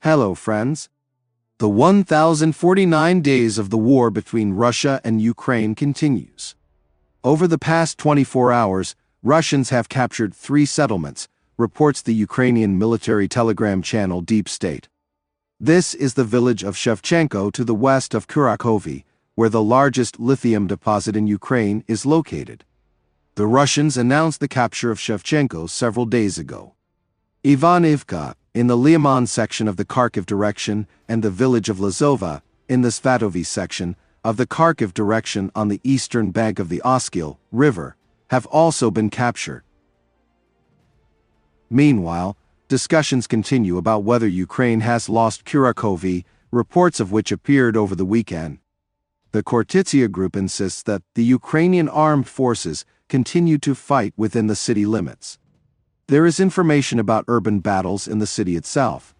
Hello, friends. The 1,049 days of the war between Russia and Ukraine continues. Over the past 24 hours, Russians have captured 3 settlements, reports the Ukrainian military telegram channel Deep State. This is the village of Shevchenko to the west of Kursk, where the largest lithium deposit in Ukraine is located. The Russians announced the capture of Shevchenko several days ago. Ivanivka, in the Lyman section of the Kharkiv direction, and the village of Lazova, in the Svatovi section of the Kharkiv direction on the eastern bank of the Oskil River, have also been captured. Meanwhile, discussions continue about whether Ukraine has lost Kursk, reports of which appeared over the weekend. The Kortitsia group insists that the Ukrainian armed forces continue to fight within the city limits. There is information about urban battles in the city itself.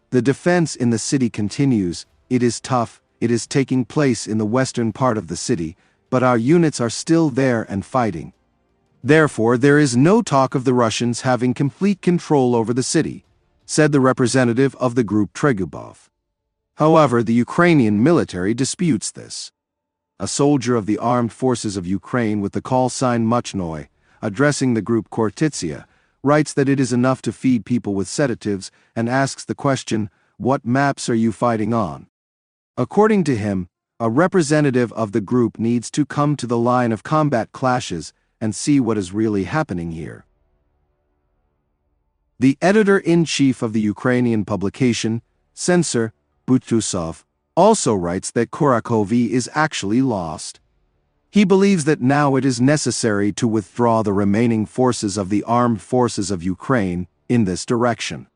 The defense in the city continues. It is tough, it is taking place in the western part of the city, but our units are still there and fighting. Therefore, there is no talk of the Russians having complete control over the city, said the representative of the group Tregubov. However, the Ukrainian military disputes this. A soldier of the armed forces of Ukraine with the call sign Muchnoy, addressing the group Kortitsia, writes that it is enough to feed people with sedatives and asks the question, "What maps are you fighting on?" According to him, a representative of the group needs to come to the line of combat clashes and see what is really happening here. The editor-in-chief of the Ukrainian publication, Censor Butusov, also writes that Kursk is actually lost. He believes that now it is necessary to withdraw the remaining forces of the armed forces of Ukraine in this direction.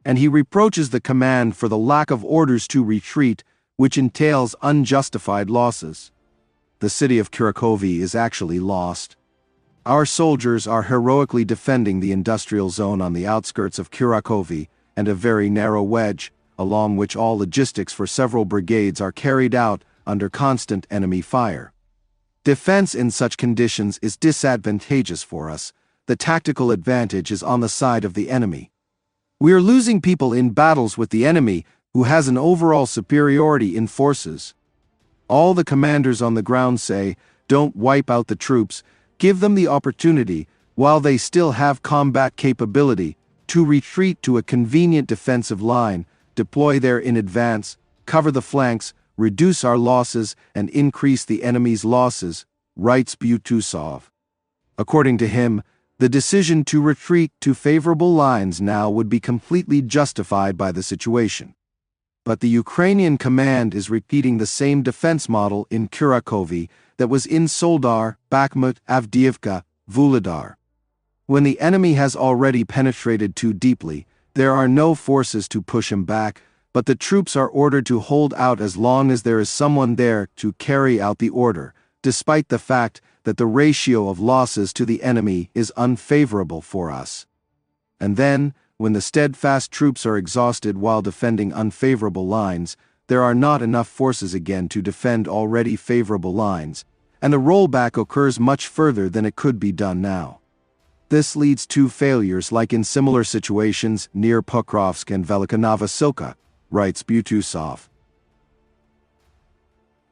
And he reproaches the command for the lack of orders to retreat, which entails unjustified losses. The city of Kursk is actually lost. Our soldiers are heroically defending the industrial zone on the outskirts of Kursk and a very narrow wedge, along which all logistics for several brigades are carried out under constant enemy fire. Defense in such conditions is disadvantageous for us. The tactical advantage is on the side of the enemy. We are losing people in battles with the enemy, who has an overall superiority in forces. All the commanders on the ground say, don't wipe out the troops, give them the opportunity, while they still have combat capability, to retreat to a convenient defensive line, deploy there in advance, cover the flanks, reduce our losses and increase the enemy's losses, writes Butusov. According to him, the decision to retreat to favorable lines now would be completely justified by the situation. But the Ukrainian command is repeating the same defense model in Kursk that was in Soledar, Bakhmut, Avdiivka, Vuhledar. When the enemy has already penetrated too deeply, there are no forces to push him back, but the troops are ordered to hold out as long as there is someone there to carry out the order, despite the fact that the ratio of losses to the enemy is unfavorable for us. And then, when the steadfast troops are exhausted while defending unfavorable lines, there are not enough forces again to defend already favorable lines, and the rollback occurs much further than it could be done now. This leads to failures like in similar situations near Pokrovsk and Velikonovosilka, writes Butusov.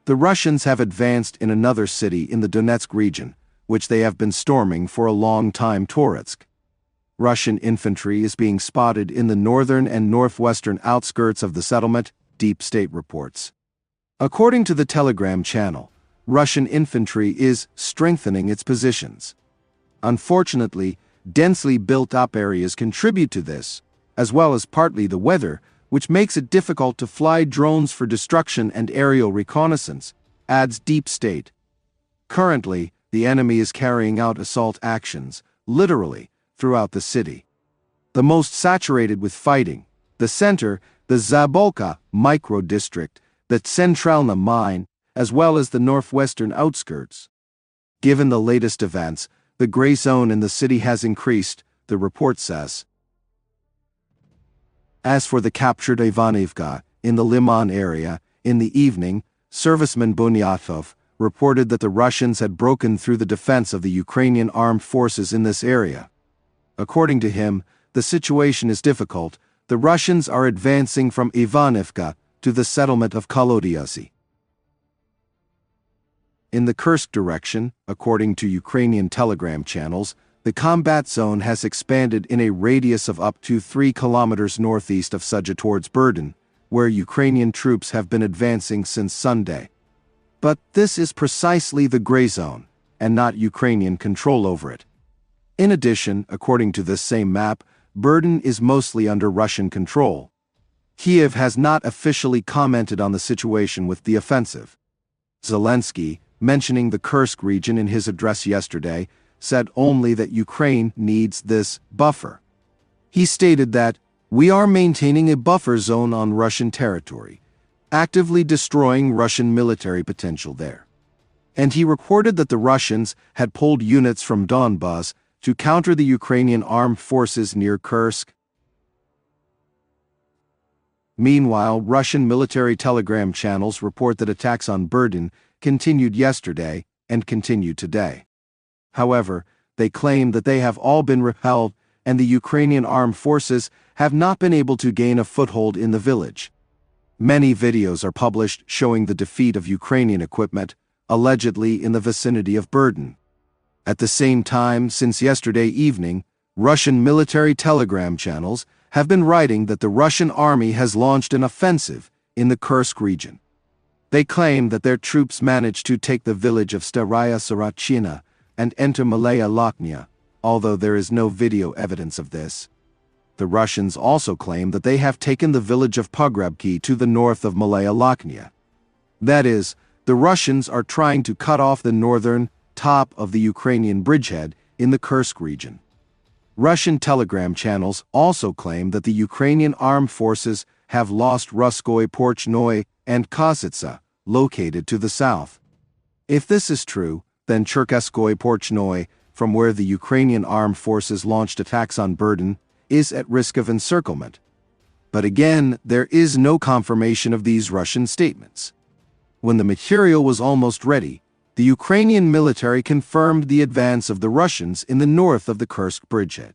The Russians have advanced in another city in the Donetsk region, which they have been storming for a long time, Torsk. Russian infantry is being spotted in the northern and northwestern outskirts of the settlement, Deep State reports. According to the Telegram channel, Russian infantry is strengthening its positions. Unfortunately, densely built-up areas contribute to this, as well as partly the weather, which makes it difficult to fly drones for destruction and aerial reconnaissance, adds Deep State. Currently, the enemy is carrying out assault actions, literally, throughout the city. The most saturated with fighting, the center, the Zabolka micro-district, the Centralna mine, as well as the northwestern outskirts. Given the latest events, the gray zone in the city has increased, the report says. As for the captured Ivanivka, in the Lyman area, in the evening, serviceman Bunyatov reported that the Russians had broken through the defense of the Ukrainian armed forces in this area. According to him, the situation is difficult, the Russians are advancing from Ivanivka to the settlement of Kolodiasy. In the Kursk direction, according to Ukrainian telegram channels, the combat zone has expanded in a radius of up to 3 kilometers northeast of Sudzha towards Berdyan, where Ukrainian troops have been advancing since Sunday. But this is precisely the gray zone, and not Ukrainian control over it. In addition, according to this same map, Berdyan is mostly under Russian control. Kiev has not officially commented on the situation with the offensive. Zelensky, mentioning the Kursk region in his address yesterday, said only that Ukraine needs this buffer. He stated that, "We are maintaining a buffer zone on Russian territory, actively destroying Russian military potential there." And he reported that the Russians had pulled units from Donbas to counter the Ukrainian armed forces near Kursk. Meanwhile, Russian military telegram channels report that attacks on Berdyan continued yesterday and continue today. However, they claim that they have all been repelled and the Ukrainian armed forces have not been able to gain a foothold in the village. Many videos are published showing the defeat of Ukrainian equipment, allegedly in the vicinity of Berdyan. At the same time, since yesterday evening, Russian military telegram channels have been writing that the Russian army has launched an offensive in the Kursk region. They claim that their troops managed to take the village of Staraya Sorachina and enter Malaya Lochnia, although there is no video evidence of this. The Russians also claim that they have taken the village of Pogrebki to the north of Malaya Lochnia. That is, the Russians are trying to cut off the northern top of the Ukrainian bridgehead in the Kursk region. Russian telegram channels also claim that the Ukrainian armed forces have lost Ruskoye Porchnoye and Kositsa, located to the south. If this is true, then Cherkeskoye Porchnoye, from where the Ukrainian armed forces launched attacks on Berdyan, is at risk of encirclement. But again, there is no confirmation of these Russian statements. When the material was almost ready, the Ukrainian military confirmed the advance of the Russians in the north of the Kursk bridgehead.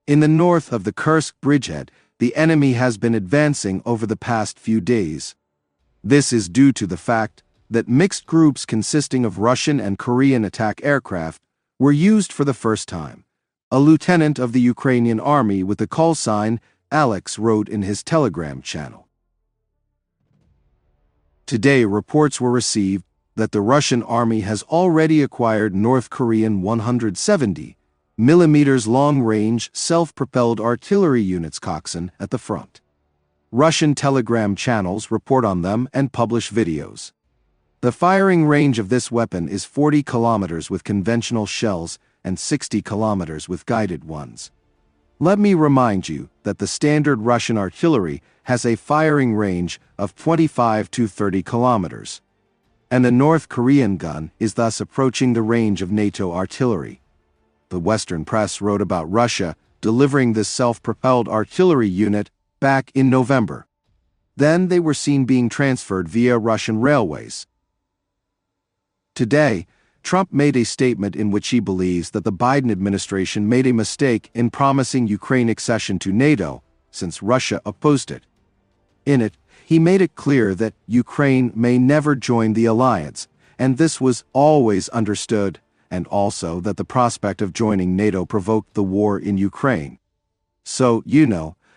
In the north of the Kursk bridgehead, the enemy has been advancing over the past few days. This is due to the fact that mixed groups consisting of Russian and Korean attack aircraft were used for the first time. A lieutenant of the Ukrainian army with the call sign Alex wrote in his telegram channel. Today, reports were received that the Russian army has already acquired North Korean 170 mm long-range self-propelled artillery units Coxon at the front. Russian telegram channels report on them and publish videos. The firing range of this weapon is 40 kilometers with conventional shells and 60 kilometers with guided ones. Let me remind you that the standard Russian artillery has a firing range of 25 to 30 kilometers. And the North Korean gun is thus approaching the range of NATO artillery. The Western press wrote about Russia delivering this self-propelled artillery unit back in November. Then they were seen being transferred via Russian railways. Today, Trump made a statement in which he believes that the Biden administration made a mistake in promising Ukraine accession to NATO, since Russia opposed it. In it, he made it clear that Ukraine may never join the alliance, and this was always understood, and also that the prospect of joining NATO provoked the war in Ukraine. So,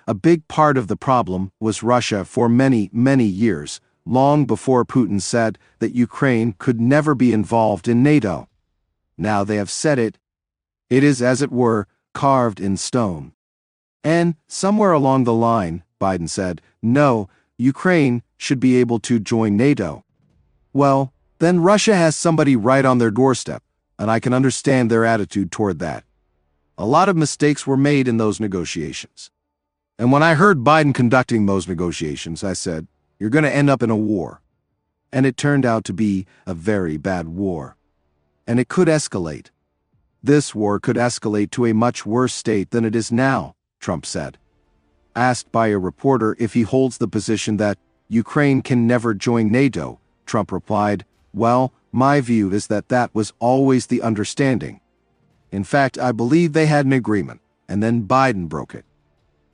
a big part of the problem was Russia for many, many years, long before Putin said that Ukraine could never be involved in NATO. Now they have said it. It is, as it were, carved in stone. And, somewhere along the line, Biden said, no, Ukraine should be able to join NATO. Well, then Russia has somebody right on their doorstep, and I can understand their attitude toward that. A lot of mistakes were made in those negotiations. And when I heard Biden conducting those negotiations, I said, you're going to end up in a war. And it turned out to be a very bad war. And it could escalate. This war could escalate to a much worse state than it is now, Trump said. Asked by a reporter if he holds the position that Ukraine can never join NATO, Trump replied, well, my view is that that was always the understanding. In fact, I believe they had an agreement, and then Biden broke it.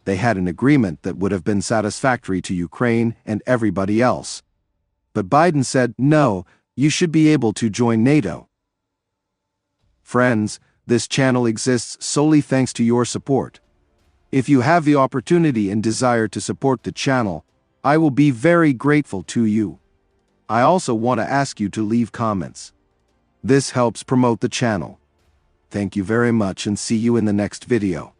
They had an agreement that would have been satisfactory to Ukraine and everybody else. But Biden said, no, you should be able to join NATO. Friends, this channel exists solely thanks to your support. If you have the opportunity and desire to support the channel, I will be very grateful to you. I also want to ask you to leave comments. This helps promote the channel. Thank you very much and see you in the next video.